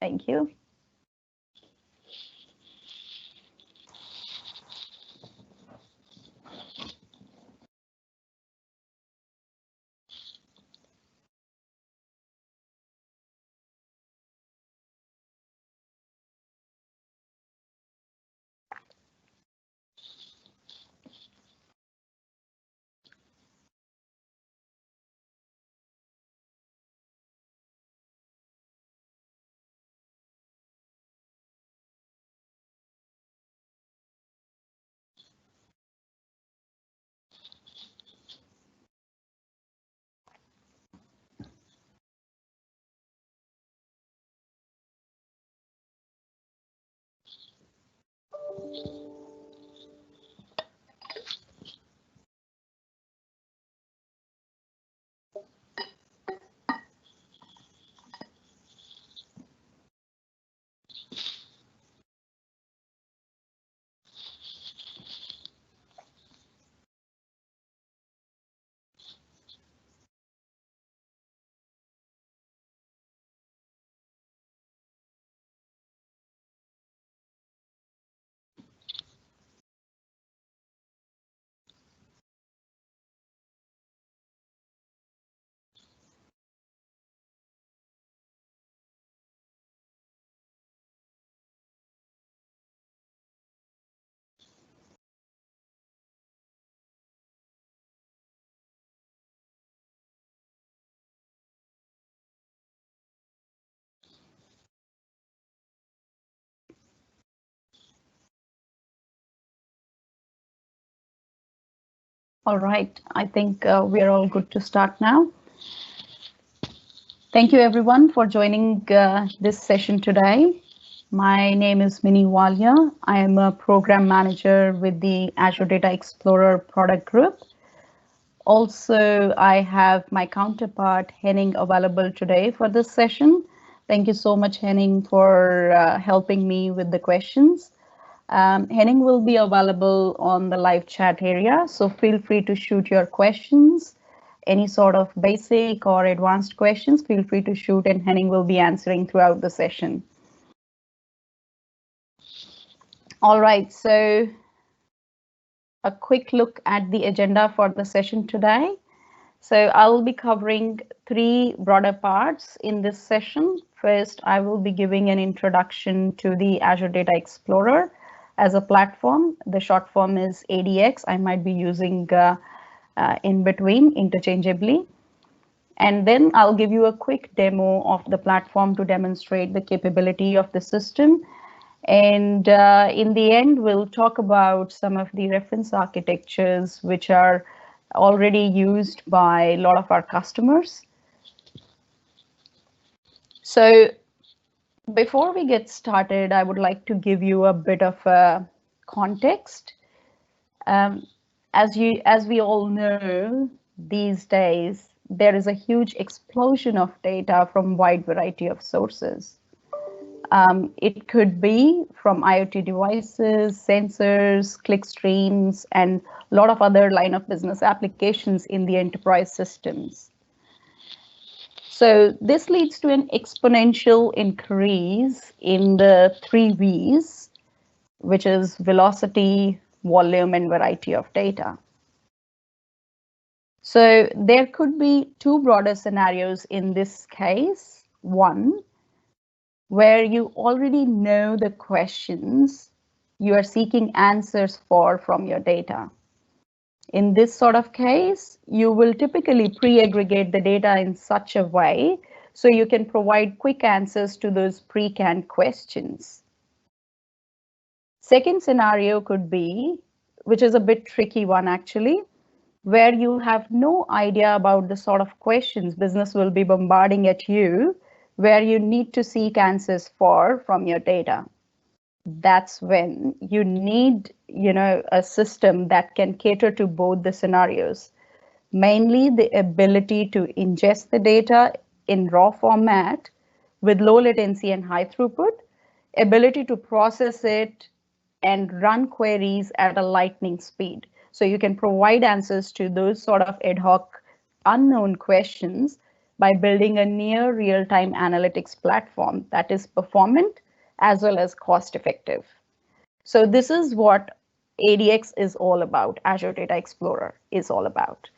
Thank you. All right, I think we are all good to start now. Thank you everyone for joining this session today. My name is Minni Walia. I am a program manager with the Azure Data Explorer product group. Also, I have my counterpart Henning available today for this session. Thank you so much, Henning, for helping me with the questions. Henning will be available on the live chat area, so feel free to shoot your questions. Any sort of basic or advanced questions, feel free to shoot, and Henning will be answering throughout the session. All right, so a quick look at the agenda for the session today. So I'll be covering three broader parts in this session. First, I will be giving an introduction to the Azure Data Explorer as a platform. The short form is ADX. I might be using in between interchangeably. And then I'll give you a quick demo of the platform to demonstrate the capability of the system. And in the end, we'll talk about some of the reference architectures which are already used by a lot of our customers. So before we get started, I would like to give you a bit of a context. As we all know, these days, there is a huge explosion of data from a wide variety of sources. It could be from IoT devices, sensors, clickstreams, and a lot of other line of business applications in the enterprise systems. So this leads to an exponential increase in the 3 V's, which is velocity, volume, and variety of data. So there could be two broader scenarios in this case. One, where you already know the questions you are seeking answers for from your data. In this sort of case, you will typically pre-aggregate the data in such a way so you can provide quick answers to those pre-canned questions. Second scenario could be, which is a bit tricky one actually, where you have no idea about the sort of questions business will be bombarding at you, where you need to seek answers from your data. That's when you need, a system that can cater to both the scenarios. Mainly the ability to ingest the data in raw format with low latency and high throughput, ability to process it and run queries at a lightning speed. So you can provide answers to those sort of ad hoc unknown questions by building a near real-time analytics platform that is performant as well as cost-effective. So this is what ADX is all about, Azure Data Explorer is all about.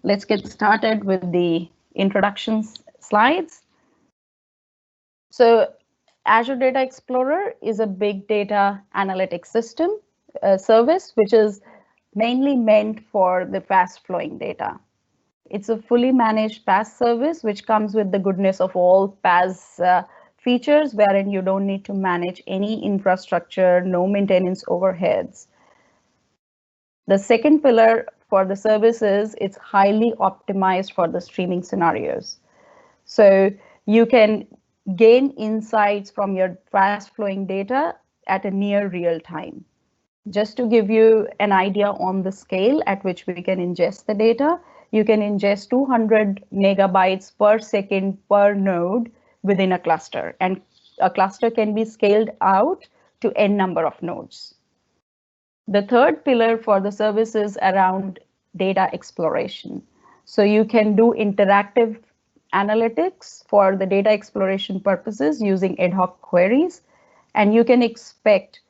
Let's get started with the introduction slides. So Azure Data Explorer is a big data analytics system service, which is mainly meant for the fast flowing data. It's a fully managed PaaS service, which comes with the goodness of all PaaS features, wherein you don't need to manage any infrastructure, no maintenance overheads. The second pillar for the service is it's highly optimized for the streaming scenarios. So you can gain insights from your fast flowing data at a near real time. Just to give you an idea on the scale at which we can ingest the data, you can ingest 200 megabytes per second per node within a cluster, and a cluster can be scaled out to n number of nodes. The third pillar for the service is around data exploration. So you can do interactive analytics for the data exploration purposes using ad hoc queries, and you can expect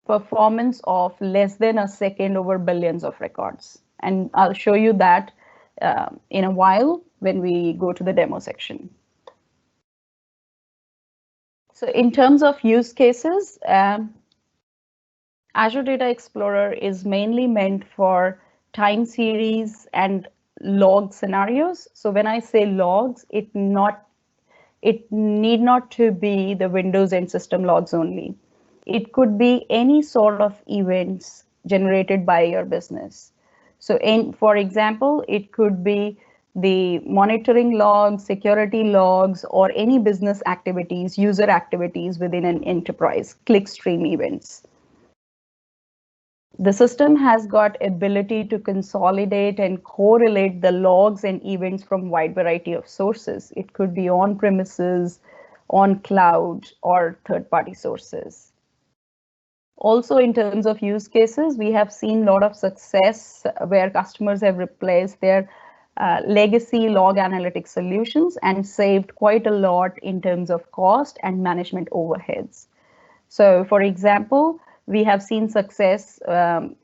performance of less than a second over billions of records. And I'll show you that in a while when we go to the demo section. So in terms of use cases, Azure Data Explorer is mainly meant for time series and log scenarios. So when I say logs, it need not to be the Windows and system logs only. It could be any sort of events generated by your business. So for example, it could be the monitoring logs, security logs, or any business activities, user activities within an enterprise, clickstream events. The system has got ability to consolidate and correlate the logs and events from wide variety of sources. It could be on premises, on cloud, or third-party sources. Also, in terms of use cases, we have seen a lot of success where customers have replaced their legacy log analytics solutions and saved quite a lot in terms of cost and management overheads. So, for example, we have seen success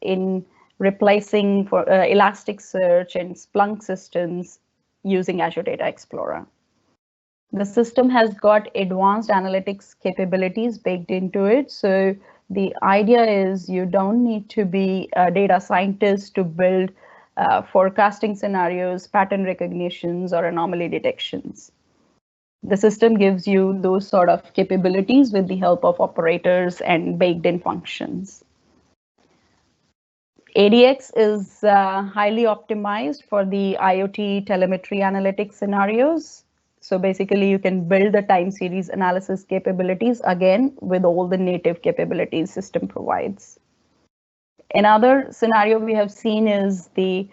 in replacing for Elasticsearch and Splunk systems using Azure Data Explorer. The system has got advanced analytics capabilities baked into it. So the idea is you don't need to be a data scientist to build forecasting scenarios, pattern recognitions, or anomaly detections. The system gives you those sort of capabilities with the help of operators and baked-in functions. ADX is highly optimized for the IoT Telemetry Analytics scenarios. So basically, you can build the time series analysis capabilities, again, with all the native capabilities system provides. Another scenario we have seen is the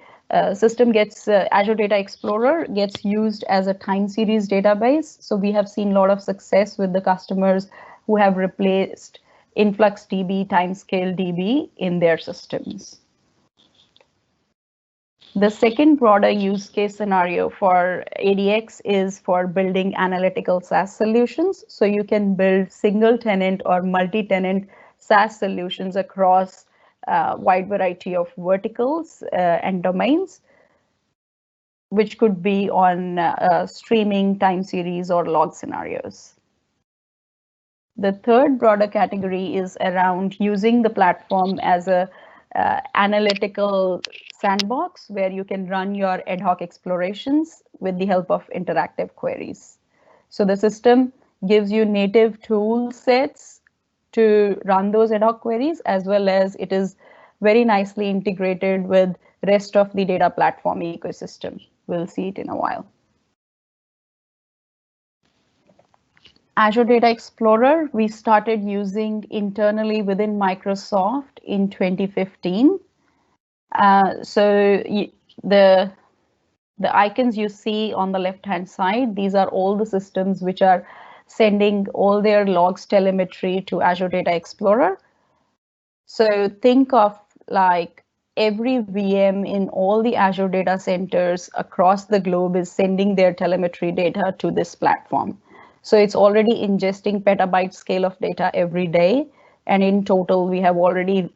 system gets Azure Data Explorer gets used as a time series database. So we have seen a lot of success with the customers who have replaced InfluxDB, Timescale DB in their systems. The second broader use case scenario for ADX is for building analytical SaaS solutions. So you can build single tenant or multi-tenant SaaS solutions across a wide variety of verticals and domains, which could be on streaming, time series, or log scenarios. The third broader category is around using the platform as a analytical sandbox where you can run your ad hoc explorations with the help of interactive queries. So the system gives you native tool sets to run those ad hoc queries, as well as it is very nicely integrated with rest of the data platform ecosystem. We'll see it in a while. Azure Data Explorer, we started using internally within Microsoft in 2015. So the icons you see on the left-hand side, these are all the systems which are sending all their logs telemetry to Azure Data Explorer. So think of like every VM in all the Azure data centers across the globe is sending their telemetry data to this platform. So it's already ingesting petabyte scale of data every day. And in total, we have already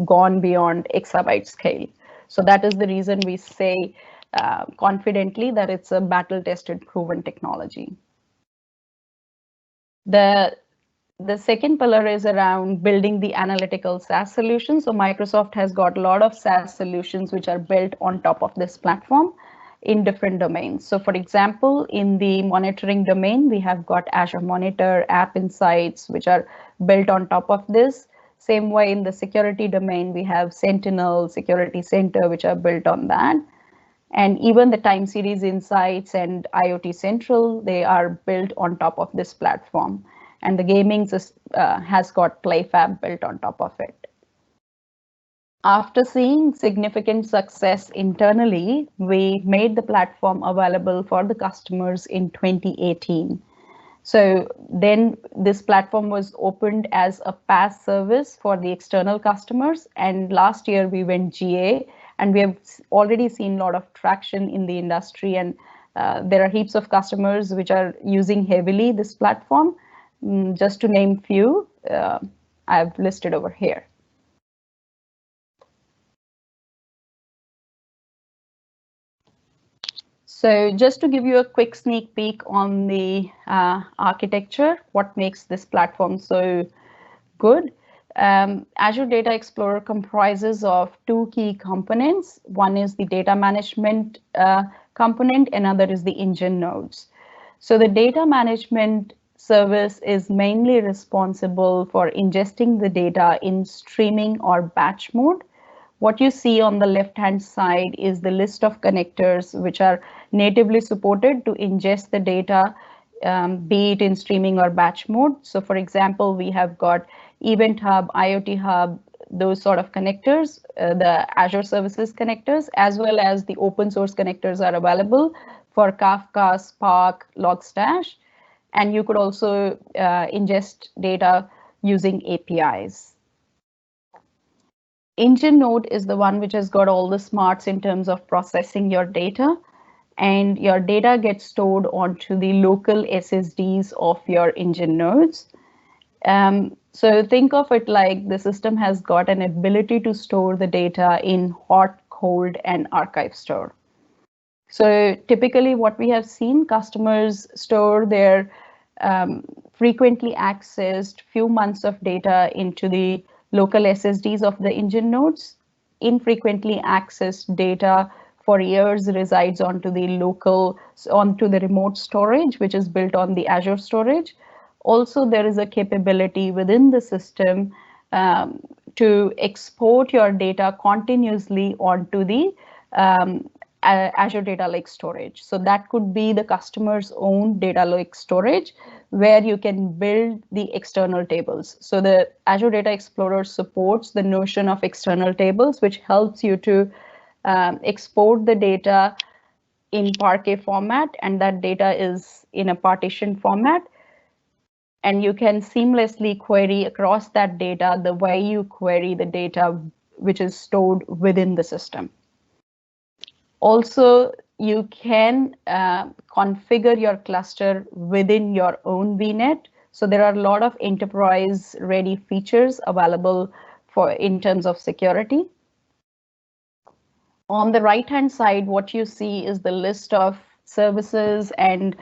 gone beyond exabyte scale. So that is the reason we say confidently that it's a battle-tested, proven technology. The second pillar is around building the analytical SaaS solution. So Microsoft has got a lot of SaaS solutions which are built on top of this platform in different domains. So for example, in the monitoring domain, we have got Azure Monitor, App Insights, which are built on top of this. Same way in the security domain, we have Sentinel, Security Center, which are built on that. And even the time series insights and IoT Central, they are built on top of this platform. And the gaming has got PlayFab built on top of it. After seeing significant success internally, we made the platform available for the customers in 2018. So then this platform was opened as a PaaS service for the external customers. And last year we went GA, and we have already seen a lot of traction in the industry. And there are heaps of customers which are using heavily this platform. Just to name few, I've listed over here. So just to give you a quick sneak peek on the architecture, what makes this platform so good. Azure Data Explorer comprises of two key components. One is the data management component, another is the engine nodes. So the data management service is mainly responsible for ingesting the data in streaming or batch mode. What you see on the left-hand side is the list of connectors which are natively supported to ingest the data, be it in streaming or batch mode. So for example, we have got Event Hub, IoT Hub, those sort of connectors, the Azure Services connectors, as well as the open source connectors are available for Kafka, Spark, Logstash. And you could also ingest data using APIs. Engine node is the one which has got all the smarts in terms of processing your data, and your data gets stored onto the local SSDs of your engine nodes. So think of it like the system has got an ability to store the data in hot, cold, and archive store. So typically what we have seen, customers store their frequently accessed few months of data into the local SSDs of the engine nodes. Infrequently accessed data for years resides onto the remote storage, which is built on the Azure storage. Also, there is a capability within the system to export your data continuously onto the Azure Data Lake storage. So that could be the customer's own data lake storage where you can build the external tables. So the Azure Data Explorer supports the notion of external tables, which helps you to export the data in Parquet format, and that data is in a partition format. And you can seamlessly query across that data the way you query the data which is stored within the system. Also, you can configure your cluster within your own VNet. So there are a lot of enterprise-ready features available in terms of security. On the right-hand side, what you see is the list of services and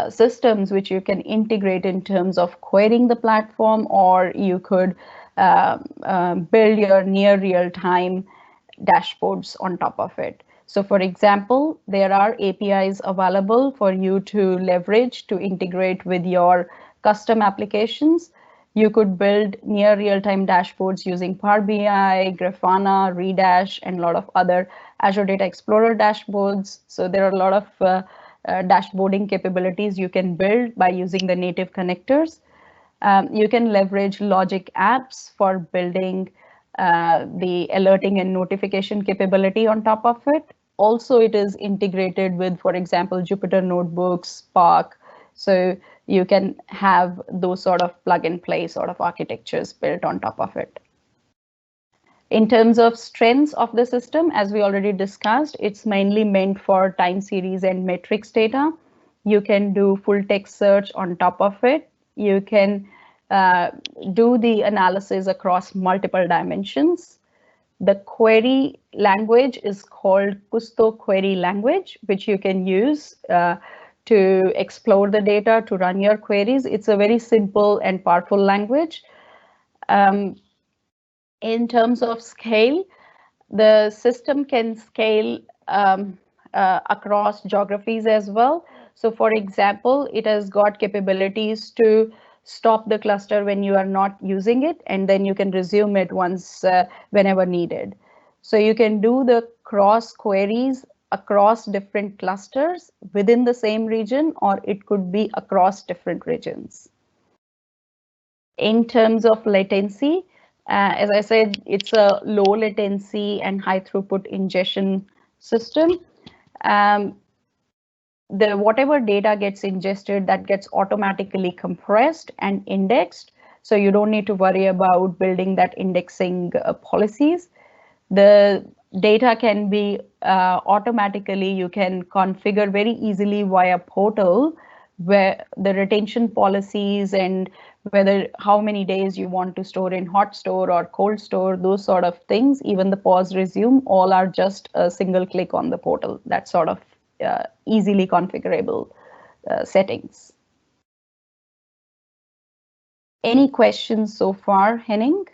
systems which you can integrate in terms of querying the platform, or you could build your near real-time dashboards on top of it. So for example, there are APIs available for you to leverage to integrate with your custom applications. You could build near real-time dashboards using Power BI, Grafana, Redash, and a lot of other Azure Data Explorer dashboards. So there are a lot of dashboarding capabilities you can build by using the native connectors. You can leverage logic apps for building the alerting and notification capability on top of it. Also, it is integrated with, for example, Jupyter Notebooks, Spark. So you can have those sort of plug and play sort of architectures built on top of it. In terms of strengths of the system, as we already discussed, it's mainly meant for time series and metrics data. You can do full text search on top of it. You can do the analysis across multiple dimensions. The query language is called Custo query language, which you can use to explore the data, to run your queries. It's a very simple and powerful language. In terms of scale, the system can scale across geographies as well. So for example, it has got capabilities to stop the cluster when you are not using it, and then you can resume it once whenever needed. So you can do the cross queries across different clusters within the same region, or it could be across different regions. In terms of latency, as I said, it's a low latency and high throughput ingestion system. Whatever data gets ingested, that gets automatically compressed and indexed. So you don't need to worry about building that indexing policies. The data can be automatically, you can configure very easily via portal, where the retention policies and whether how many days you want to store in hot store or cold store, those sort of things, even the pause resume, all are just a single click on the portal. That sort of easily configurable settings. Any questions so far, Henning?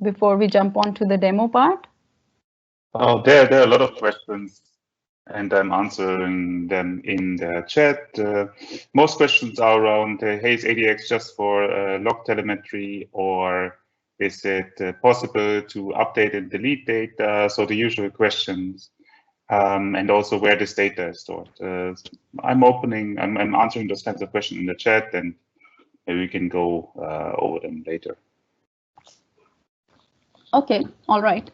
Before we jump on to the demo part? Oh, there are a lot of questions, and I'm answering them in the chat. Most questions are around, hey, is ADX just for log telemetry, or is it possible to update and delete data? So the usual questions, and also where this data is stored. I'm answering those kinds of questions in the chat, and maybe we can go over them later. Okay, all right.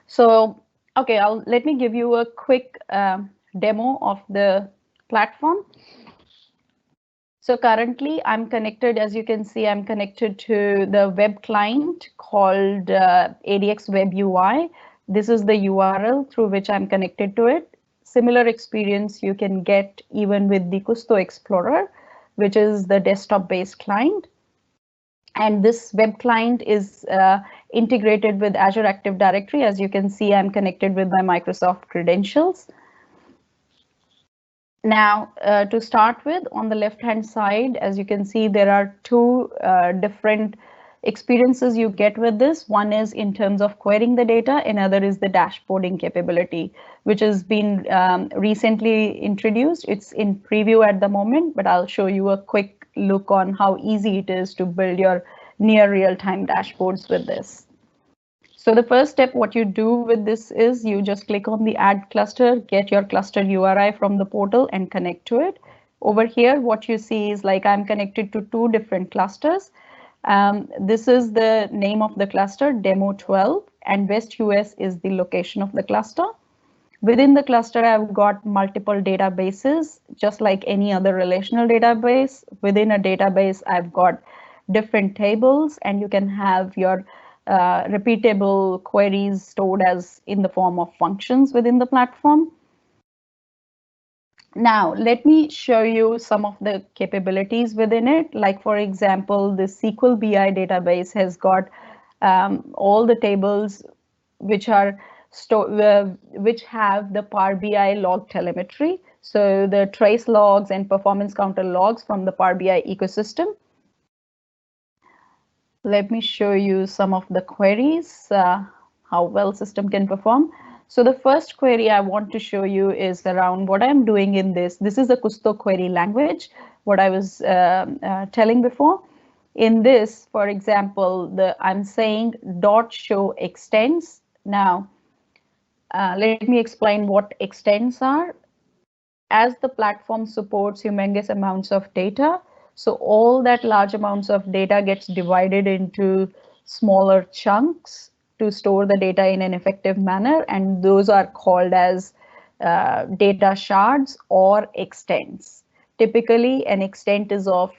So, okay, let me give you a quick demo of the platform. So currently I'm connected, as you can see, I'm connected to the web client called ADX Web UI. This is the URL through which I'm connected to it. Similar experience you can get even with the Custo Explorer, which is the desktop-based client. And this web client is integrated with Azure Active Directory. As you can see, I'm connected with my Microsoft credentials. Now, to start with, on the left-hand side, as you can see, there are two different experiences you get with this. One is in terms of querying the data, another is the dashboarding capability, which has been recently introduced. It's in preview at the moment, but I'll show you a quick look on how easy it is to build your near real-time dashboards with this. So the first step, what you do with this is you just click on the add cluster, get your cluster URI from the portal and connect to it. Over here, what you see is like I'm connected to two different clusters. This is the name of the cluster, Demo 12, and West US is the location of the cluster. Within the cluster, I've got multiple databases, just like any other relational database. Within a database, I've got different tables, and you can have your repeatable queries stored as in the form of functions within the platform. Now, let me show you some of the capabilities within it. Like, for example, the SQL BI database has got all the tables which are which have the Power BI log telemetry. So the trace logs and performance counter logs from the Power BI ecosystem. Let me show you some of the queries, how well system can perform. So the first query I want to show you is around what I'm doing in this. This is a Custo query language, what I was telling before. In this, for example, I'm saying dot show extends. Now, let me explain what extends are. As the platform supports humongous amounts of data, so all that large amounts of data gets divided into smaller chunks to store the data in an effective manner, and those are called as data shards or extends. typically an extent is of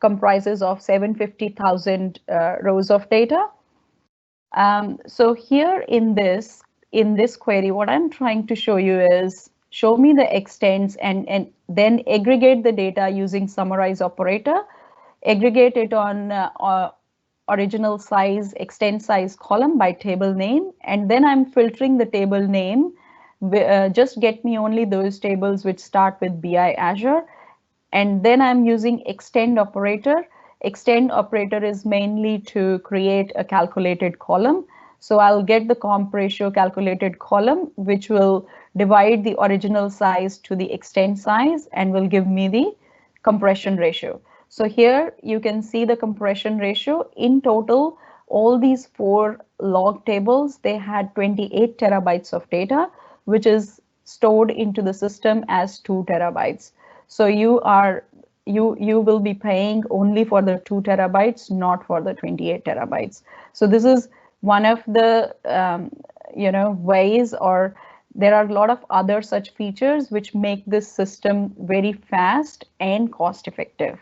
comprises of 750,000 rows of data. So here in this query, what I'm trying to show you is show me the extents and then aggregate the data using summarize operator, aggregate it on original size, extent size column by table name, and then I'm filtering the table name. Just get me only those tables which start with BI Azure. And then I'm using extend operator. Extend operator is mainly to create a calculated column. So I'll get the comp ratio calculated column, which will divide the original size to the extent size and will give me the compression ratio. So here you can see the compression ratio. In total, all these 4 log tables, they had 28 terabytes of data, which is stored into the system as 2 terabytes. So you will be paying only for the 2 terabytes, not for the 28 terabytes. So this is one of the ways, or there are a lot of other such features which make this system very fast and cost effective.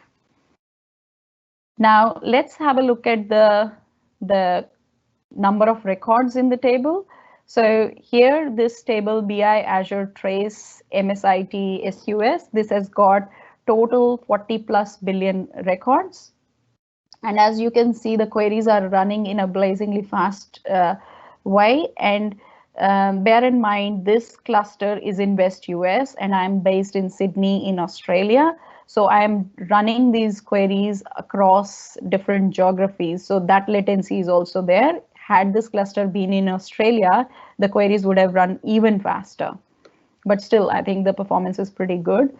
Now let's have a look at the number of records in the table. So here, this table BI Azure Trace MSIT SUS, this has got total 40 plus billion records. And as you can see, the queries are running in a blazingly fast way. And bear in mind, this cluster is in West US and I'm based in Sydney in Australia. So I'm running these queries across different geographies. So that latency is also there. Had this cluster been in Australia, the queries would have run even faster. But still, I think the performance is pretty good.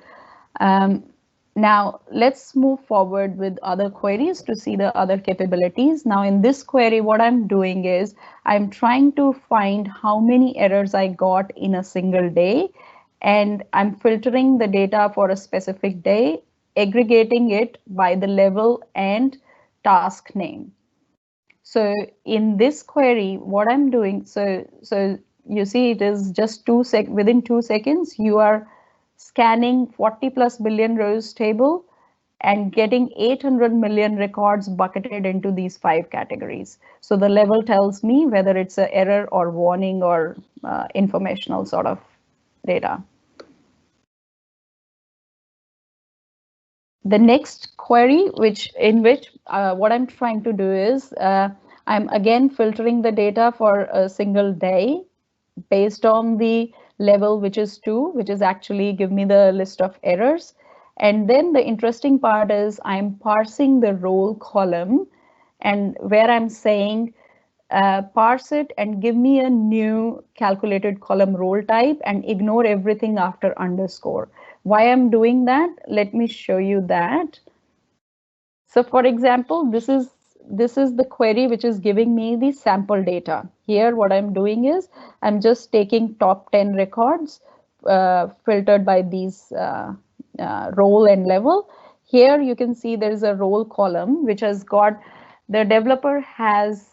Now, let's move forward with other queries to see the other capabilities. Now, in this query, what I'm doing is I'm trying to find how many errors I got in a single day. And I'm filtering the data for a specific day, aggregating it by the level and task name. So in this query, what I'm doing, so you see it is just within 2 seconds, you are scanning 40 plus billion rows table and getting 800 million records bucketed into these 5 categories. So the level tells me whether it's an error or warning or informational sort of data. The next query, in which what I'm trying to do is I'm again filtering the data for a single day based on the level, which is 2, which is actually give me the list of errors. And then the interesting part is I'm parsing the role column, and where I'm saying parse it and give me a new calculated column role type and ignore everything after underscore. Why I'm doing that? Let me show you that. So for example, this is the query which is giving me the sample data. Here, what I'm doing is I'm just taking top 10 records filtered by these role and level. Here you can see there is a role column which has got, the developer has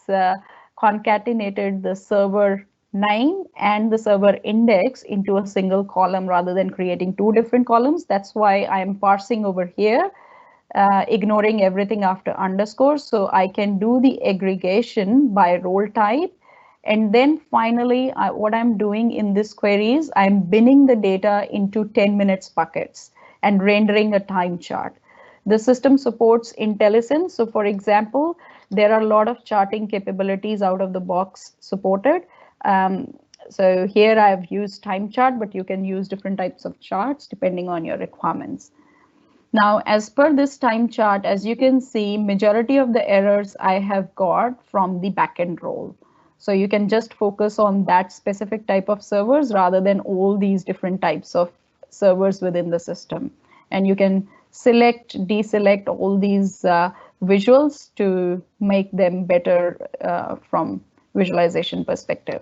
concatenated the server 9 and the server index into a single column rather than creating 2 different columns. That's why I'm parsing over here, ignoring everything after underscore. So I can do the aggregation by role type. And then finally, what I'm doing in this query is I'm binning the data into 10 minutes buckets and rendering a time chart. The system supports IntelliSense. So for example, there are a lot of charting capabilities out of the box supported. So here I've used time chart, but you can use different types of charts depending on your requirements. Now, as per this time chart, as you can see, majority of the errors I have got from the backend role. So you can just focus on that specific type of servers rather than all these different types of servers within the system. And you can select, deselect all these visuals to make them better from visualization perspective.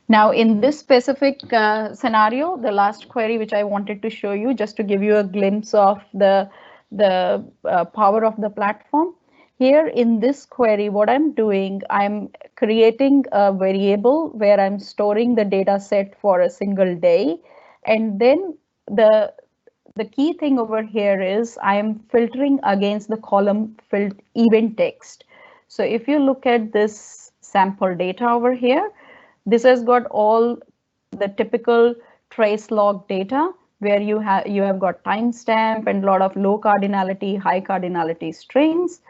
Now, in this specific scenario, the last query which I wanted to show you, just to give you a glimpse of the power of the platform. Here in this query, what I'm doing, I'm creating a variable where I'm storing the data set for a single day. And then the key thing over here is I am filtering against the column filled event text. So if you look at this sample data over here, this has got all the typical trace log data where you have got timestamp and a lot of low cardinality, high cardinality strings.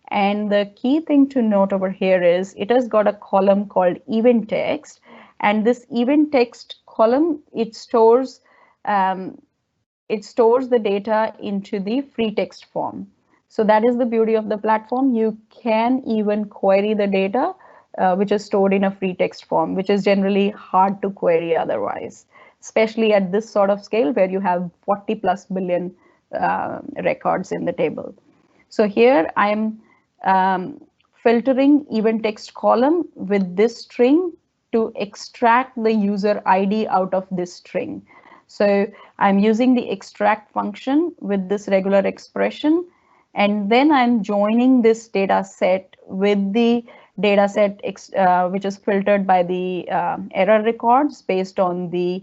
And the key thing to note over here is it has got a column called event text, and this event text column, it stores the data into the free text form. So that is the beauty of the platform. You can even query the data which is stored in a free text form, which is generally hard to query otherwise, especially at this sort of scale where you have 40 plus billion records in the table. So here I'm filtering event text column with this string to extract the user ID out of this string. So I'm using the extract function with this regular expression, and then I'm joining this data set with the data set which is filtered by the error records based on the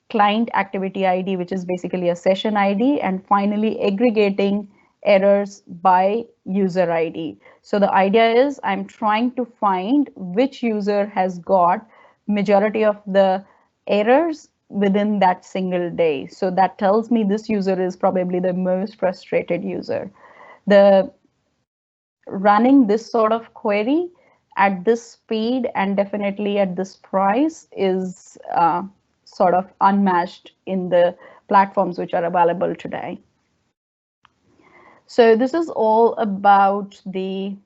client activity ID, which is basically a session ID, and finally aggregating errors by user ID. So the idea is I'm trying to find which user has got majority of the errors within that single day. So that tells me this user is probably the most frustrated user. The running this sort of query at this speed and definitely at this price is sort of unmatched in the platforms which are available today. So this is all about the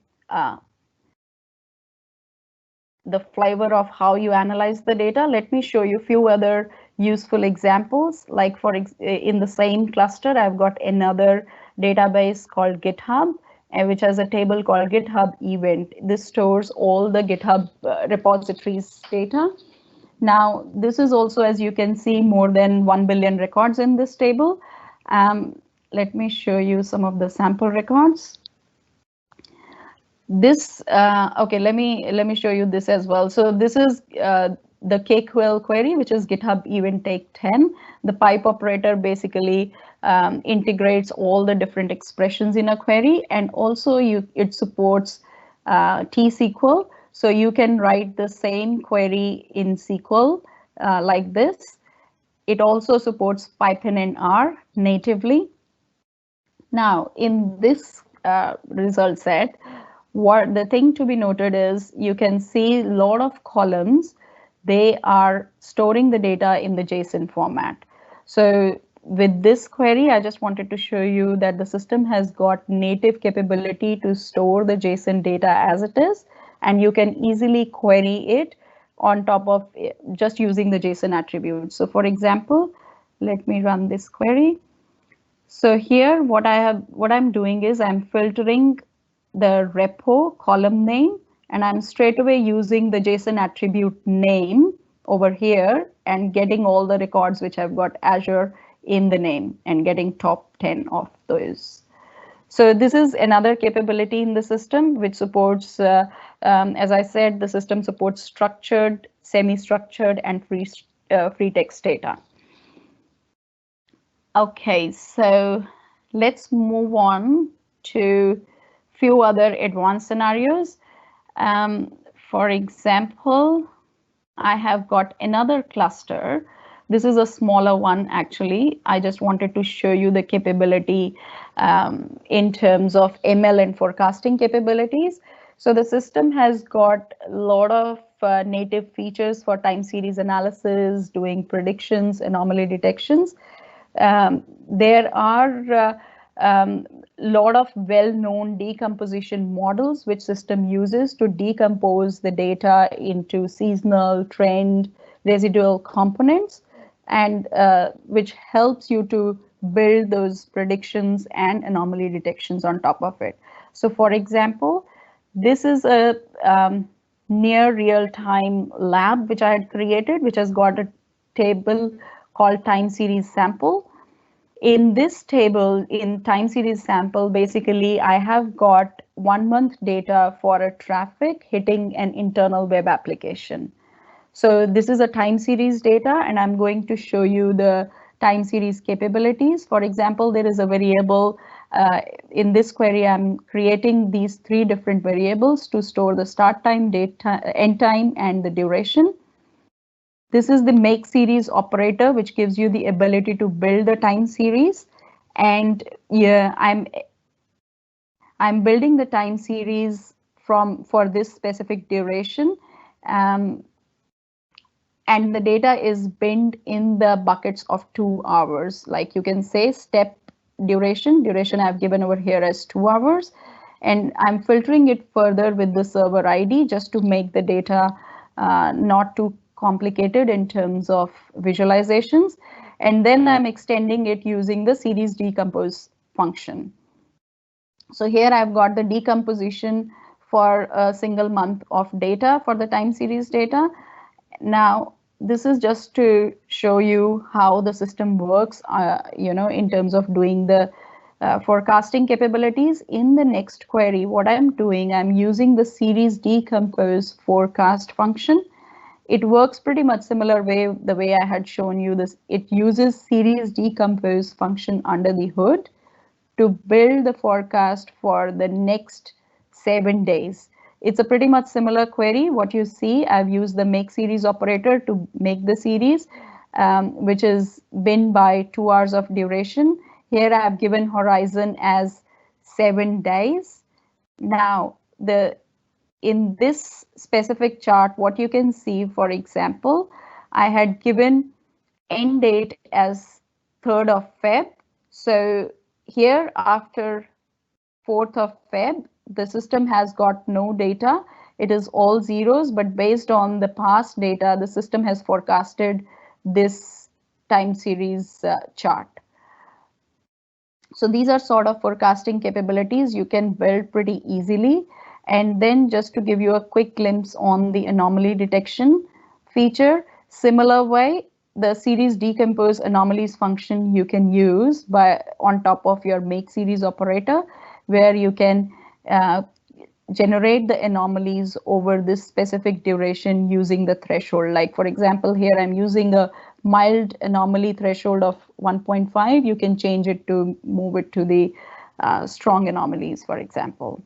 flavor of how you analyze the data. Let me show you a few other useful examples. Like in the same cluster, I've got another database called GitHub, which has a table called GitHub event. This stores all the GitHub repositories data. Now, this is also, as you can see, more than 1 billion records in this table. Let me show you some of the sample records. This okay, let me show you this as well. So this is the KQL query, which is GitHub event take 10. The pipe operator basically integrates all the different expressions in a query, and also it supports T-SQL. So you can write the same query in SQL like this. It also supports Python and R natively. Now, in this result set, what the thing to be noted is you can see a lot of columns. They are storing the data in the JSON format. So with this query, I just wanted to show you that the system has got native capability to store the JSON data as it is, and you can easily query it on top of just using the JSON attributes. So for example, let me run this query. So here what I'm doing is I'm filtering the repo column name, and I'm straight away using the JSON attribute name over here and getting all the records which I've got Azure in the name and getting top 10 of those. So this is another capability in the system which supports, as I said, the system supports structured, semi-structured, and free text data. Okay, so let's move on to few other advanced scenarios. For example, I have got another cluster. This is a smaller one, actually. I just wanted to show you the capability in terms of ML and forecasting capabilities. So the system has got a lot of native features for time series analysis, doing predictions, anomaly detections. There are lot of well-known decomposition models which system uses to decompose the data into seasonal, trend, residual components, and which helps you to build those predictions and anomaly detections on top of it. So for example, this is a near real-time lab which I had created, which has got a table called time series sample. In this table, in time series sample, basically I have got 1 month data for a traffic hitting an internal web application. So this is a time series data, and I'm going to show you the time series capabilities. For example, there is a variable in this query. I'm creating these 3 different variables to store the start time, date time, end time, and the duration. This is the make series operator, which gives you the ability to build the time series. And yeah, I'm building the time series for this specific duration. And the data is binned in the buckets of 2 hours. Like you can say step duration I've given over here as 2 hours. And I'm filtering it further with the server ID just to make the data not too complicated in terms of visualizations. And then I'm extending it using the series decompose function. So here I've got the decomposition for a single month of data for the time series data. Now, this is just to show you how the system works, in terms of doing the forecasting capabilities. In the next query, what I'm doing, I'm using the series decompose forecast function. It works pretty much similar way, the way I had shown you this. It uses series decompose function under the hood to build the forecast for the next 7 days. It's a pretty much similar query. What you see, I've used the make series operator to make the series, which is binned by 2 hours of duration. Here I have given horizon as 7 days. Now, in this specific chart, what you can see, for example, I had given end date as 3rd of Feb. So here after 4th of Feb, the system has got no data. It is all zeros, but based on the past data, the system has forecasted this time series chart. So these are sort of forecasting capabilities you can build pretty easily. And then just to give you a quick glimpse on the anomaly detection feature, similar way, the series decompose anomalies function you can use on top of your make series operator, where you can generate the anomalies over this specific duration using the threshold. Like for example, here I'm using a mild anomaly threshold of 1.5. You can change it to move it to the strong anomalies, for example.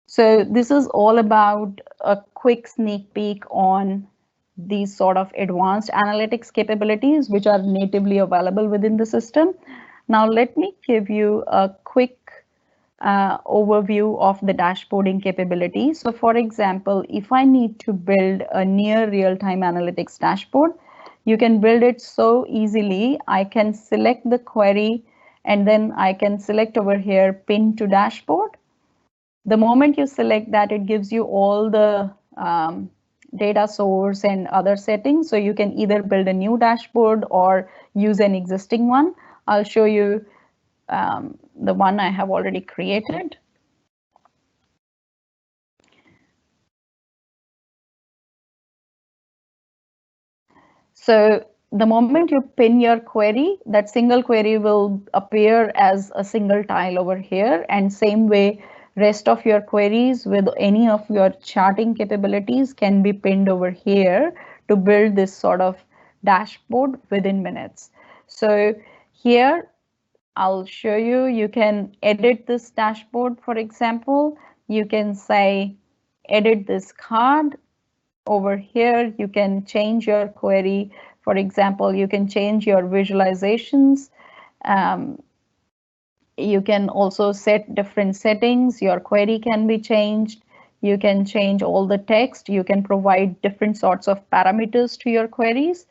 So this is all about a quick sneak peek on these sort of advanced analytics capabilities which are natively available within the system. Now let me give you a quick overview of the dashboarding capability. So for example, if I need to build a near real-time analytics dashboard, you can build it so easily. I can select the query and then I can select over here pin to dashboard. The moment you select that, it gives you all the data source and other settings. So you can either build a new dashboard or use an existing one. I'll show you the one I have already created. So the moment you pin your query, that single query will appear as a single tile over here. And same way, rest of your queries with any of your charting capabilities can be pinned over here to build this sort of dashboard within minutes. So here, I'll show you, you can edit this dashboard, for example. You can say, edit this card. Over here, you can change your query. For example, you can change your visualizations. You can also set different settings. Your query can be changed. You can change all the text. You can provide different sorts of parameters to your queries.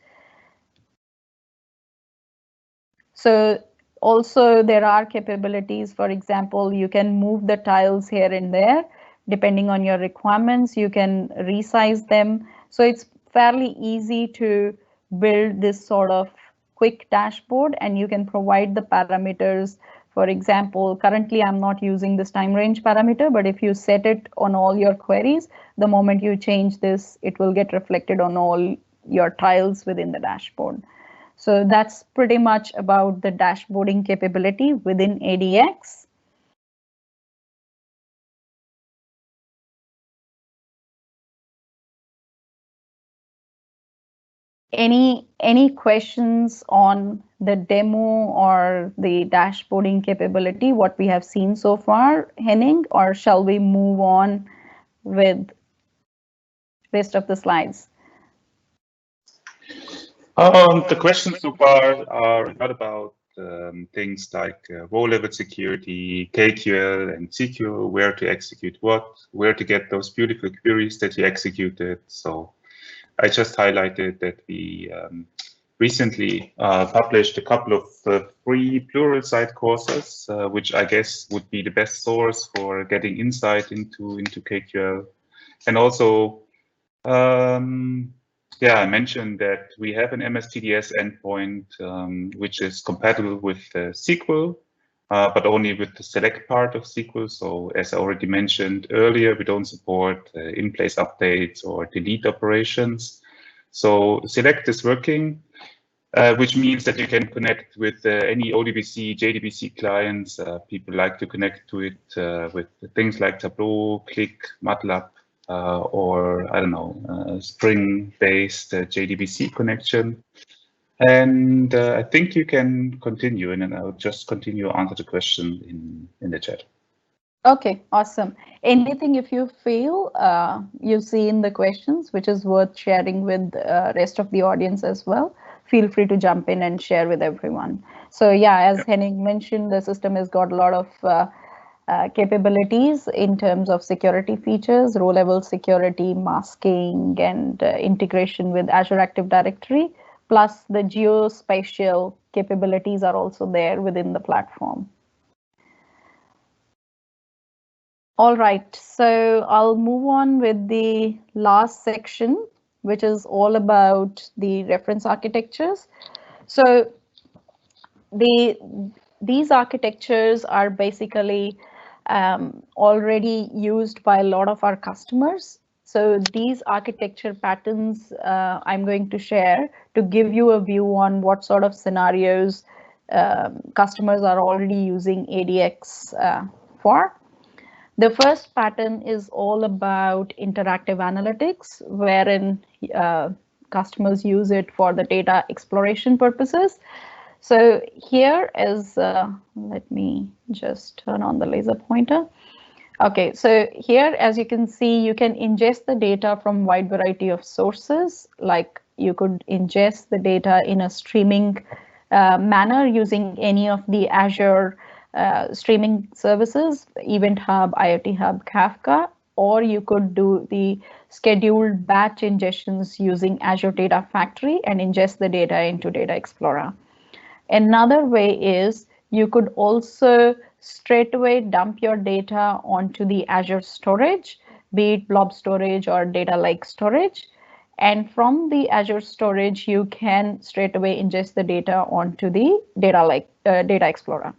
So also there are capabilities. For example, you can move the tiles here and there. Depending on your requirements, you can resize them. So it's fairly easy to build this sort of quick dashboard, and you can provide the parameters. For example, currently I'm not using this time range parameter, but if you set it on all your queries, the moment you change this, it will get reflected on all your tiles within the dashboard. So that's pretty much about the dashboarding capability within ADX. any questions on the demo or the dashboarding capability, what we have seen so far, Henning, or shall we move on with rest of the slides? The questions so far are not about things like row-level security, KQL and SQL, where to execute what, where to get those beautiful queries that you executed. So I just highlighted that we recently published a couple of free plural-site courses, which I guess would be the best source for getting insight into KQL. And also, yeah, I mentioned that we have an MSTDS endpoint, which is compatible with SQL, but only with the select part of SQL. So as I already mentioned earlier, we don't support in-place updates or delete operations. So select is working, which means that you can connect with any ODBC, JDBC clients. People like to connect to it with things like Tableau, Click, MATLAB, or I don't know, Spring-based JDBC connection. And I think you can continue, and then I'll just continue to answer the question in the chat. Okay, awesome. Anything if you feel you see in the questions, which is worth sharing with rest of the audience as well, feel free to jump in and share with everyone. So yeah, as Henning mentioned, the system has got a lot of capabilities in terms of security features, row-level security, masking, and integration with Azure Active Directory, plus the geospatial capabilities are also there within the platform. All right, so I'll move on with the last section, which is all about the reference architectures. So these architectures are basically already used by a lot of our customers. So these architecture patterns I'm going to share to give you a view on what sort of scenarios customers are already using ADX for. The first pattern is all about interactive analytics, wherein customers use it for the data exploration purposes. So here is, let me just turn on the laser pointer. Okay, so here, as you can see, you can ingest the data from a wide variety of sources. Like you could ingest the data in a streaming manner using any of the Azure streaming services, Event Hub, IoT Hub, Kafka, or you could do the scheduled batch ingestions using Azure Data Factory and ingest the data into Data Explorer. Another way is you could also straight away dump your data onto the Azure storage, be it blob storage or data lake storage. And from the Azure storage, you can straight away ingest the data onto the Data Explorer.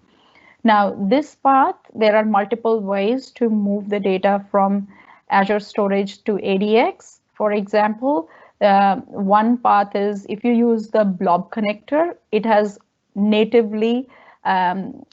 Now, this path, there are multiple ways to move the data from Azure storage to ADX. For example, one path is if you use the blob connector, it has natively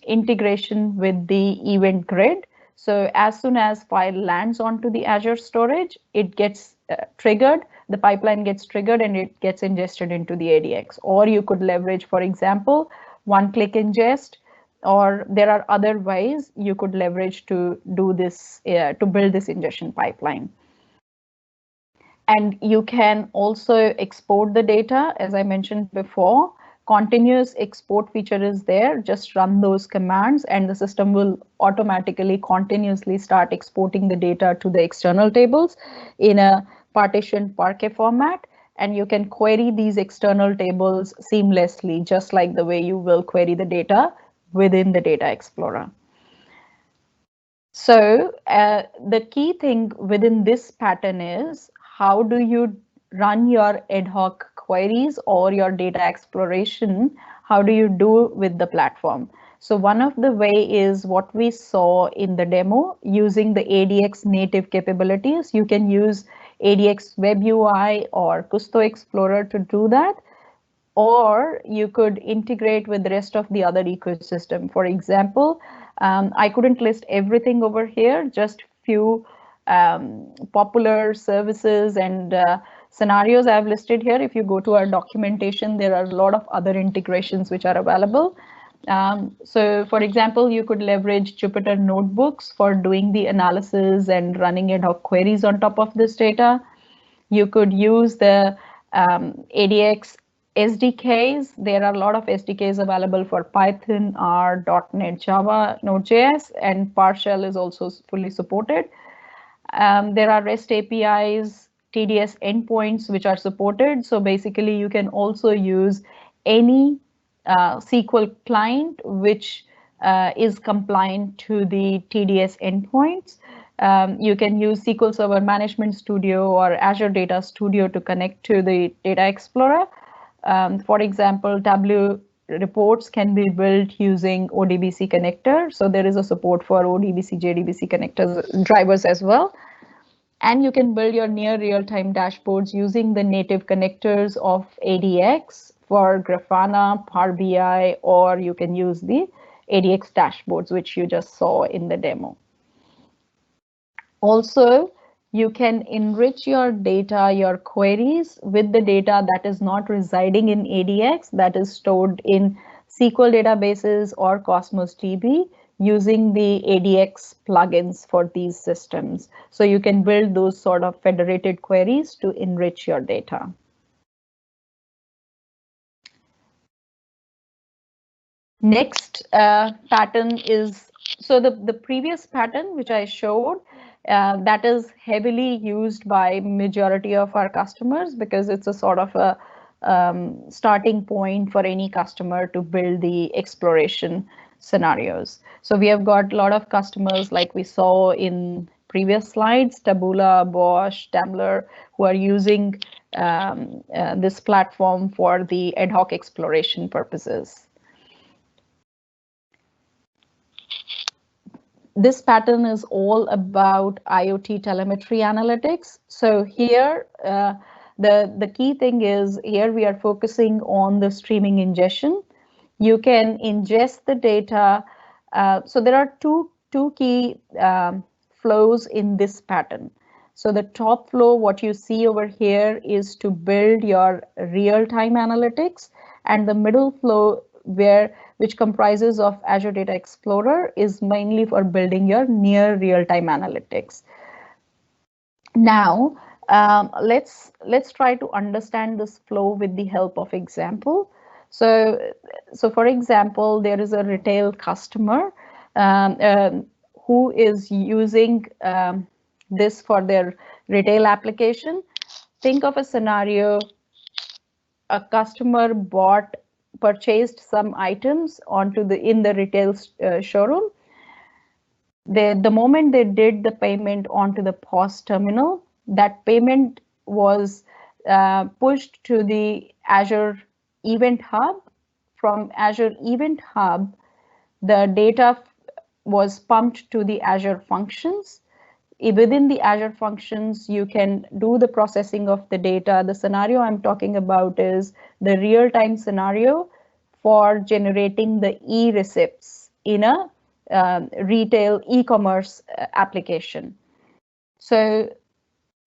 integration with the event grid. So as soon as file lands onto the Azure storage, it gets triggered, the pipeline gets triggered and it gets ingested into the ADX. Or you could leverage, for example, one-click ingest, or there are other ways you could leverage to do this, to build this ingestion pipeline. And you can also export the data, as I mentioned before. Continuous export feature is there. Just run those commands and the system will automatically continuously start exporting the data to the external tables in a partitioned Parquet format. And you can query these external tables seamlessly, just like the way you will query the data within the Data Explorer. So the key thing within this pattern is how do you run your ad hoc queries or your data exploration? How do you do with the platform? So one of the way is what we saw in the demo using the ADX native capabilities. You can use ADX Web UI or Custo Explorer to do that. Or you could integrate with the rest of the other ecosystem. For example, I couldn't list everything over here, just few popular services and scenarios I've listed here, if you go to our documentation, there are a lot of other integrations which are available. So for example, you could leverage Jupyter notebooks for doing the analysis and running ad hoc queries on top of this data. You could use the ADX SDKs. There are a lot of SDKs available for Python, R, .NET, Java, Node.js, and PowerShell is also fully supported. There are REST APIs, TDS endpoints, which are supported. So basically, you can also use any SQL client which is compliant to the TDS endpoints. You can use SQL Server Management Studio or Azure Data Studio to connect to the Data Explorer. For example, Tableau reports can be built using ODBC connector. So there is a support for ODBC, JDBC connectors drivers as well. And you can build your near real-time dashboards using the native connectors of ADX for Grafana, Power BI, or you can use the ADX dashboards, which you just saw in the demo. Also, you can enrich your data, your queries with the data that is not residing in ADX, that is stored in SQL databases or Cosmos DB using the ADX plugins for these systems. So you can build those sort of federated queries to enrich your data. Next pattern is, so the previous pattern which I showed, that is heavily used by majority of our customers because it's a sort of a starting point for any customer to build the exploration scenarios. So we have got a lot of customers like we saw in previous slides, Taboola, Bosch, Daimler, who are using this platform for the ad hoc exploration purposes. This pattern is all about IoT Telemetry Analytics. So here, the key thing is here we are focusing on the streaming ingestion. You can ingest the data. So there are two key flows in this pattern. So the top flow, what you see over here is to build your real-time analytics, and the middle flow which comprises of Azure Data Explorer is mainly for building your near real-time analytics. Now, let's try to understand this flow with the help of example. So for example, there is a retail customer who is using this for their retail application. Think of a scenario: a customer purchased some items in the retail showroom. The moment they did the payment onto the POS terminal, that payment was pushed to the Azure Event Hub. From Azure Event Hub, the data was pumped to the Azure Functions. Within the Azure Functions, you can do the processing of the data. The scenario I'm talking about is the real-time scenario for generating the e-receipts in a retail e-commerce application. So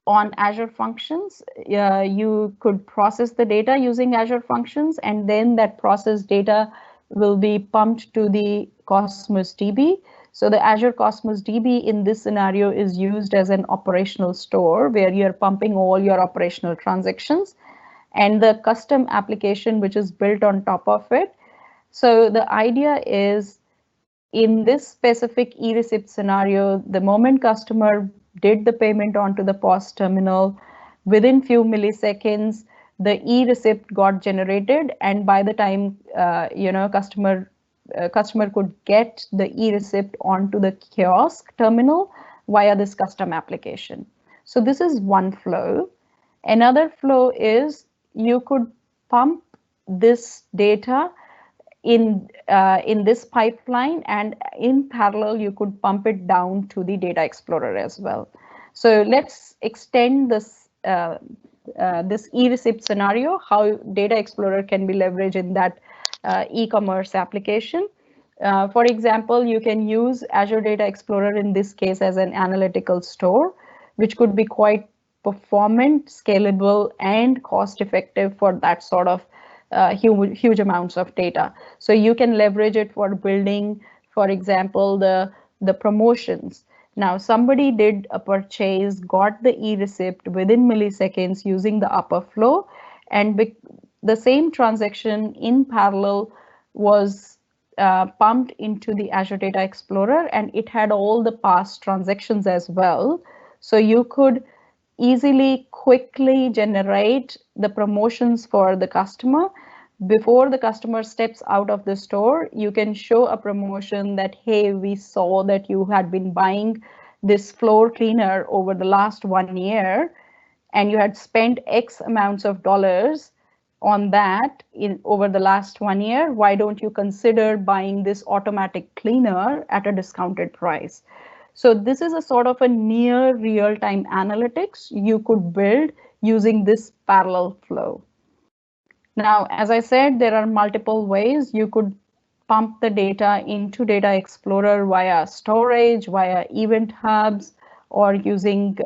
on Azure Functions, you could process the data using Azure Functions, and then that processed data will be pumped to the Cosmos DB. So the Azure Cosmos DB in this scenario is used as an operational store where you're pumping all your operational transactions, and the custom application which is built on top of it. So the idea is, in this specific e-receipt scenario, the moment customer did the payment onto the POS terminal, within few milliseconds, the e-receipt got generated, and by the time customer could get the e-receipt onto the kiosk terminal via this custom application. So this is one flow. Another flow is you could pump this data in this pipeline, and in parallel you could pump it down to the Data Explorer as well. So let's extend this this e-receipt scenario, how Data Explorer can be leveraged in that e-commerce application. For example, you can use Azure Data Explorer in this case as an analytical store, which could be quite performant, scalable, and cost effective for that sort of huge amounts of data. So you can leverage it for building, for example, the promotions. Now, somebody did a purchase, got the e-receipt within milliseconds using the upper flow, and the same transaction in parallel was pumped into the Azure Data Explorer, and it had all the past transactions as well. So you could easily, quickly generate the promotions for the customer. Before the customer steps out of the store, you can show a promotion that, hey, we saw that you had been buying this floor cleaner over the last 1 year, and you had spent X amounts of dollars on that over the last 1 year. Why don't you consider buying this automatic cleaner at a discounted price? So this is a sort of a near real-time analytics you could build using this parallel flow. Now, as I said, there are multiple ways you could pump the data into Data Explorer via storage, via event hubs, or using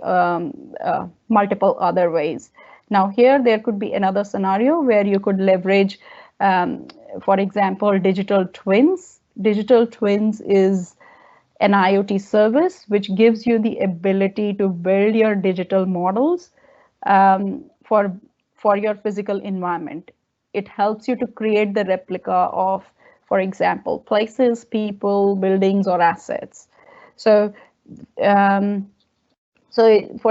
multiple other ways. Now here, there could be another scenario where you could leverage, for example, digital twins. Digital twins is an IoT service which gives you the ability to build your digital models for your physical environment. It helps you to create the replica of, for example, places, people, buildings, or assets. So, for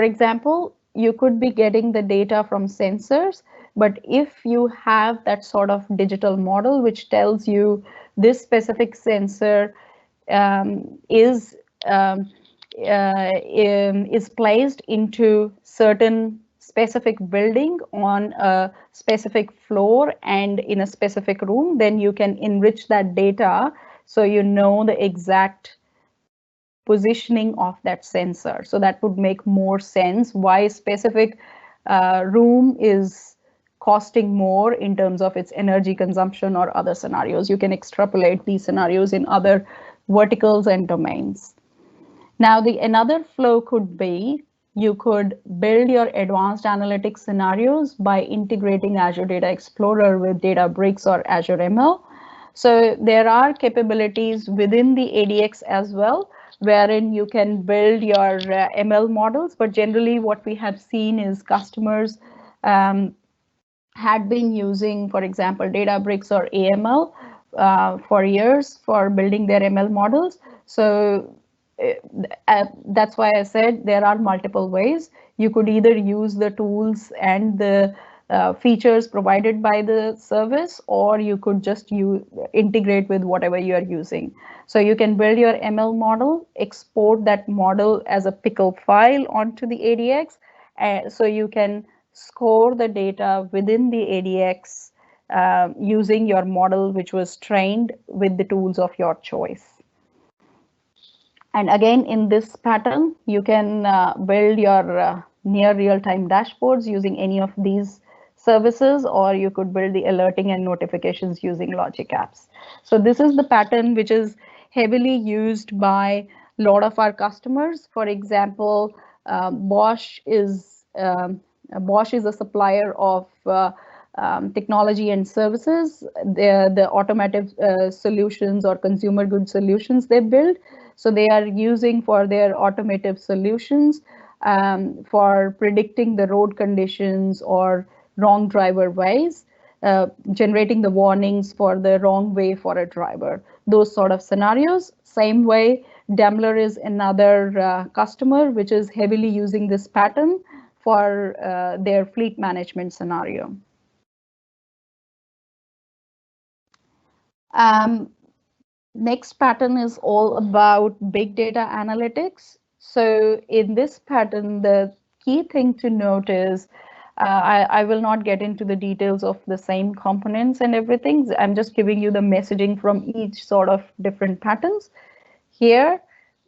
example, you could be getting the data from sensors, but if you have that sort of digital model which tells you this specific sensor is placed into certain specific building on a specific floor and in a specific room, then you can enrich that data so you know the exact positioning of that sensor. So that would make more sense why a specific room is costing more in terms of its energy consumption or other scenarios. You can extrapolate these scenarios in other verticals and domains. Now, another flow could be you could build your advanced analytics scenarios by integrating Azure Data Explorer with Databricks or Azure ML. So there are capabilities within the ADX as well, wherein you can build your ML models. But generally, what we have seen is customers had been using, for example, Databricks or AML for years for building their ML models. So that's why I said there are multiple ways. You could either use the tools and the features provided by the service, or you could just integrate with whatever you are using. So you can build your ML model, export that model as a pickle file onto the ADX, so you can score the data within the ADX using your model, which was trained with the tools of your choice. And again, in this pattern, you can build your near real-time dashboards using any of these services, or you could build the alerting and notifications using Logic Apps. So this is the pattern which is heavily used by a lot of our customers. For example, Bosch is a supplier of technology and services. The automotive solutions or consumer goods solutions they build. So they are using for their automotive solutions for predicting the road conditions or wrong driver ways, generating the warnings for the wrong way for a driver. Those sort of scenarios. Same way, Daimler is another customer which is heavily using this pattern for their fleet management scenario. Next pattern is all about big data analytics. So in this pattern, the key thing to note is, I will not get into the details of the same components and everything. I'm just giving you the messaging from each sort of different patterns. Here,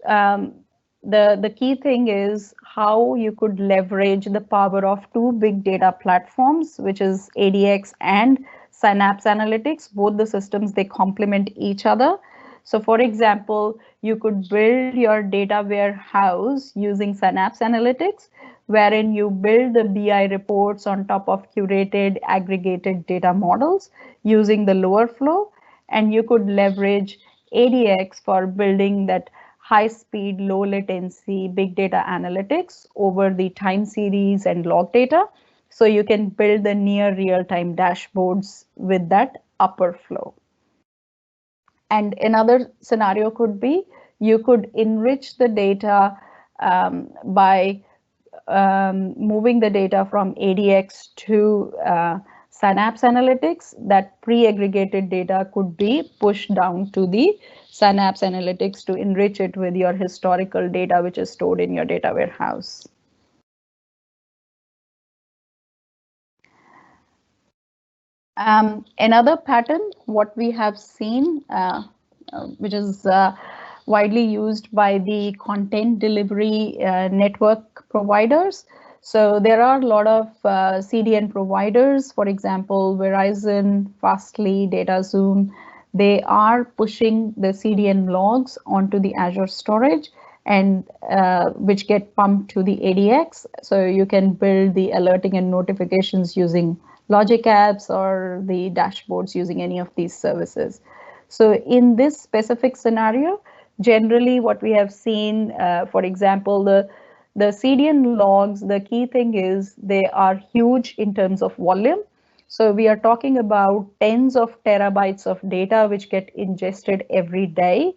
the key thing is how you could leverage the power of two big data platforms, which is ADX and Synapse Analytics. Both the systems, they complement each other. So for example, you could build your data warehouse using Synapse Analytics, wherein you build the BI reports on top of curated aggregated data models using the lower flow, and you could leverage ADX for building that high speed, low latency big data analytics over the time series and log data. So you can build the near real time dashboards with that upper flow. And another scenario could be you could enrich the data by moving the data from ADX to Synapse Analytics. That pre-aggregated data could be pushed down to the Synapse Analytics to enrich it with your historical data, which is stored in your data warehouse. Another pattern, what we have seen, which is widely used by the content delivery network providers. So there are a lot of CDN providers, for example, Verizon, Fastly, DataZoom. They are pushing the CDN logs onto the Azure storage, and which get pumped to the ADX. So you can build the alerting and notifications using Logic apps or the dashboards using any of these services. So in this specific scenario, generally what we have seen, for example, the CDN logs, the key thing is they are huge in terms of volume. So we are talking about tens of terabytes of data which get ingested every day.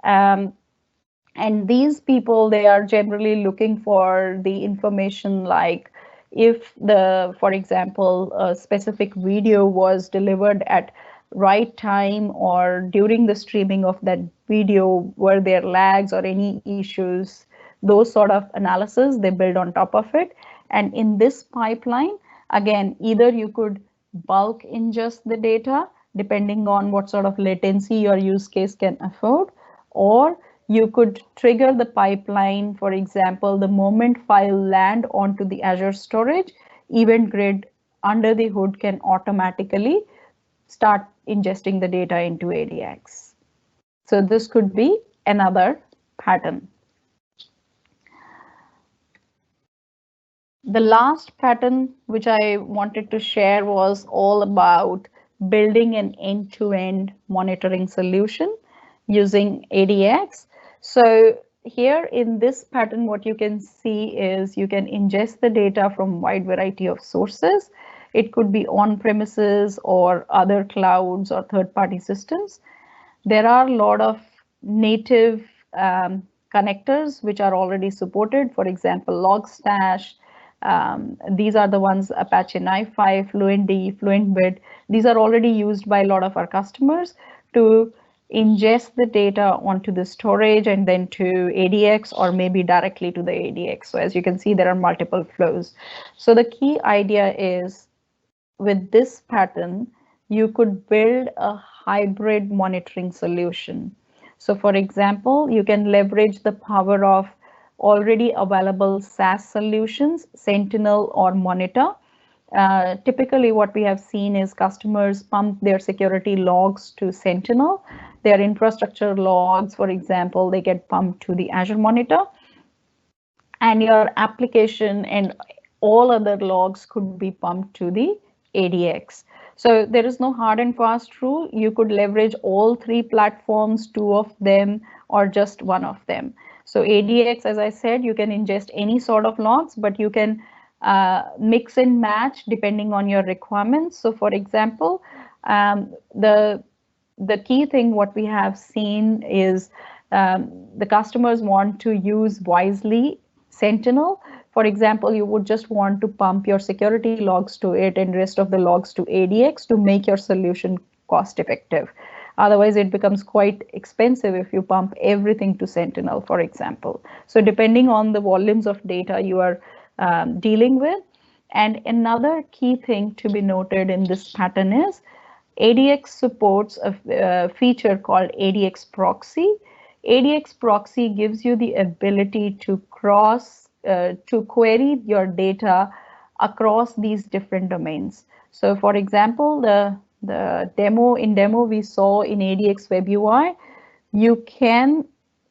And these people, they are generally looking for the information like if for example, a specific video was delivered at right time, or during the streaming of that video, were there lags or any issues, those sort of analysis they build on top of it. And in this pipeline, again, either you could bulk ingest the data depending on what sort of latency your use case can afford, or you could trigger the pipeline. For example, the moment file land onto the Azure storage, Event Grid under the hood can automatically start ingesting the data into ADX. So this could be another pattern. The last pattern which I wanted to share was all about building an end-to-end monitoring solution using ADX. So here in this pattern, what you can see is you can ingest the data from a wide variety of sources. It could be on-premises or other clouds or third-party systems. There are a lot of native connectors which are already supported. For example, Logstash. These are the ones, Apache NiFi, FluentD, FluentBit. These are already used by a lot of our customers to ingest the data onto the storage and then to ADX, or maybe directly to the ADX. So as you can see, there are multiple flows. So the key idea is, with this pattern, you could build a hybrid monitoring solution. So for example, you can leverage the power of already available SaaS solutions, Sentinel or Monitor. Typically what we have seen is customers pump their security logs to Sentinel. Their infrastructure logs, for example, they get pumped to the Azure Monitor. And your application and all other logs could be pumped to the ADX. So there is no hard and fast rule. You could leverage all three platforms, two of them, or just one of them. So ADX, as I said, you can ingest any sort of logs, but you can mix and match depending on your requirements. So for example, the key thing what we have seen is the customers want to use wisely Sentinel. For example, you would just want to pump your security logs to it and rest of the logs to ADX to make your solution cost effective. Otherwise, it becomes quite expensive if you pump everything to Sentinel, for example. So depending on the volumes of data you are dealing with. And another key thing to be noted in this pattern is ADX supports a feature called ADX proxy. ADX proxy gives you the ability to query your data across these different domains. So for example, the demo we saw in ADX Web UI, you can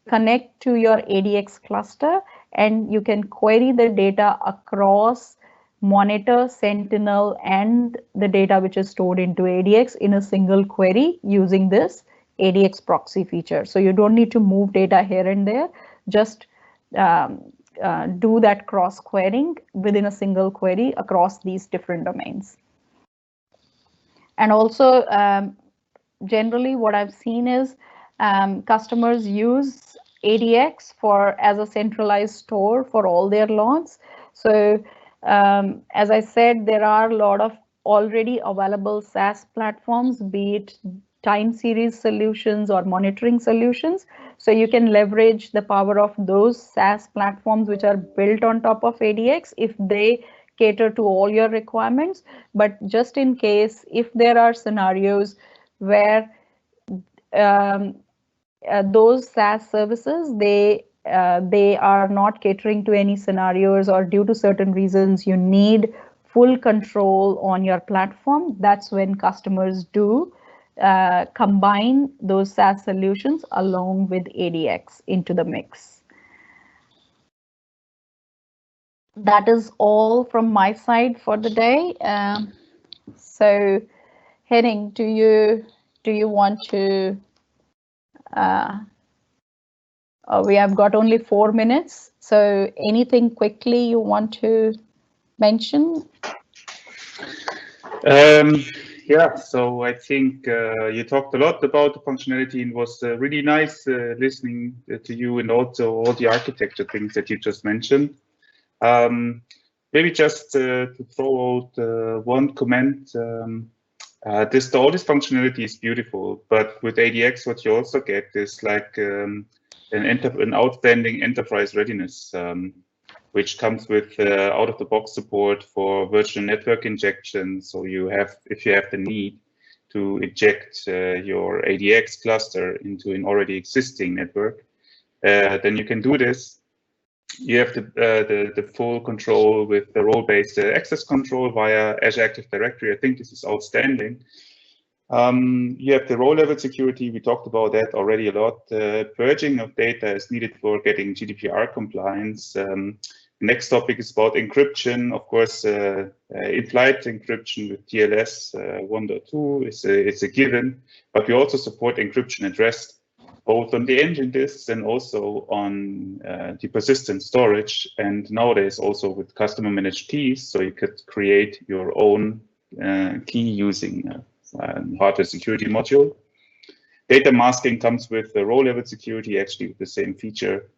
connect to your ADX cluster and you can query the data across Monitor, Sentinel, and the data which is stored into ADX in a single query using this ADX proxy feature. So you don't need to move data here and there, just do that cross querying within a single query across these different domains. And also, generally what I've seen is customers use ADX as a centralized store for all their logs. So as I said, there are a lot of already available SaaS platforms, be it time series solutions or monitoring solutions. So you can leverage the power of those SaaS platforms which are built on top of ADX if they cater to all your requirements. But just in case, if there are scenarios where those SaaS services, they are not catering to any scenarios, or due to certain reasons you need full control on your platform, that's when customers do combine those SaaS solutions along with ADX into the mix. That is all from my side for the day. So Henning, do you want to we have got only 4 minutes, so anything quickly you want to mention? Yeah, so I think you talked a lot about the functionality, and was really nice listening to you, and also all the architecture things that you just mentioned. Maybe just to throw out one comment. All this functionality is beautiful, but with ADX, what you also get is like an outstanding enterprise readiness, which comes with out-of-the-box support for virtual network injection. So if you have the need to inject your ADX cluster into an already existing network, then you can do this. You have the full control with the role-based access control via Azure Active Directory. I think this is outstanding. You have the row-level security. We talked about that already a lot. Purging of data is needed for getting GDPR compliance. Next topic is about encryption. Of course, in-flight encryption with TLS 1.2 is a given, but we also support encryption at rest, both on the engine disks and also on the persistent storage, and nowadays also with customer managed keys, so you could create your own key using hardware security module. Data masking comes with the row-level security, actually with the same feature.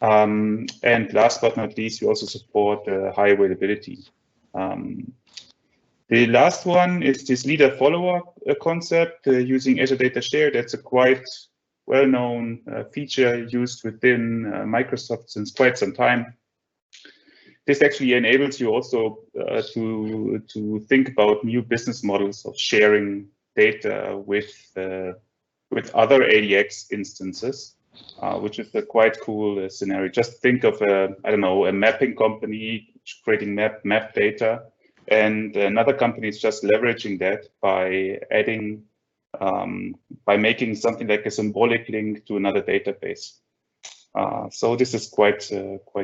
And last but not least, we also support high availability. The last one is this leader-follower concept using Azure Data Share. That's a quite well-known feature used within Microsoft since quite some time. This actually enables you also to think about new business models of sharing data with other ADX instances, which is a quite cool scenario. Just think of a mapping company creating map data, and another company is just leveraging that by adding by making something like a symbolic link to another database. So this is quite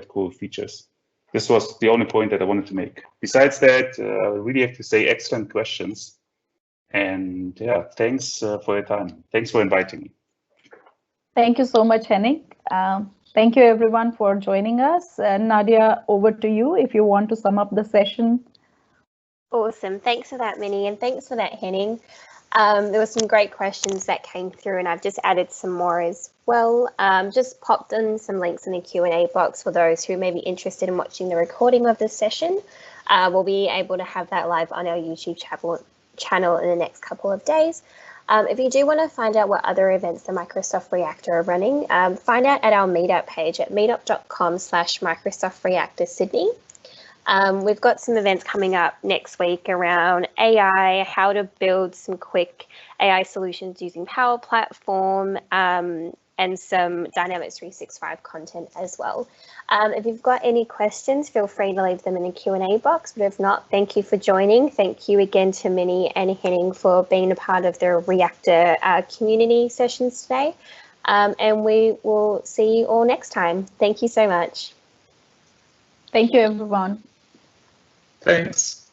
cool features. This was the only point that I wanted to make. Besides that, I really have to say excellent questions. And yeah, thanks for your time. Thanks for inviting me. Thank you so much, Henning. Thank you everyone for joining us. Nadia, over to you if you want to sum up the session. Awesome. Thanks for that, Minnie, and thanks for that, Henning. There were some great questions that came through, and I've just added some more as well. Just popped in some links in the Q&A box for those who may be interested in watching the recording of this session. We'll be able to have that live on our YouTube channel in the next couple of days. If you do want to find out what other events the Microsoft Reactor are running, find out at our meetup page at meetup.com/Microsoft Reactor Sydney. We've got some events coming up next week around AI, how to build some quick AI solutions using Power Platform, and some Dynamics 365 content as well. If you've got any questions, feel free to leave them in the Q&A box, but if not, thank you for joining. Thank you again to Minnie and Henning for being a part of the Reactor community sessions today. And we will see you all next time. Thank you so much. Thank you, everyone. Thanks.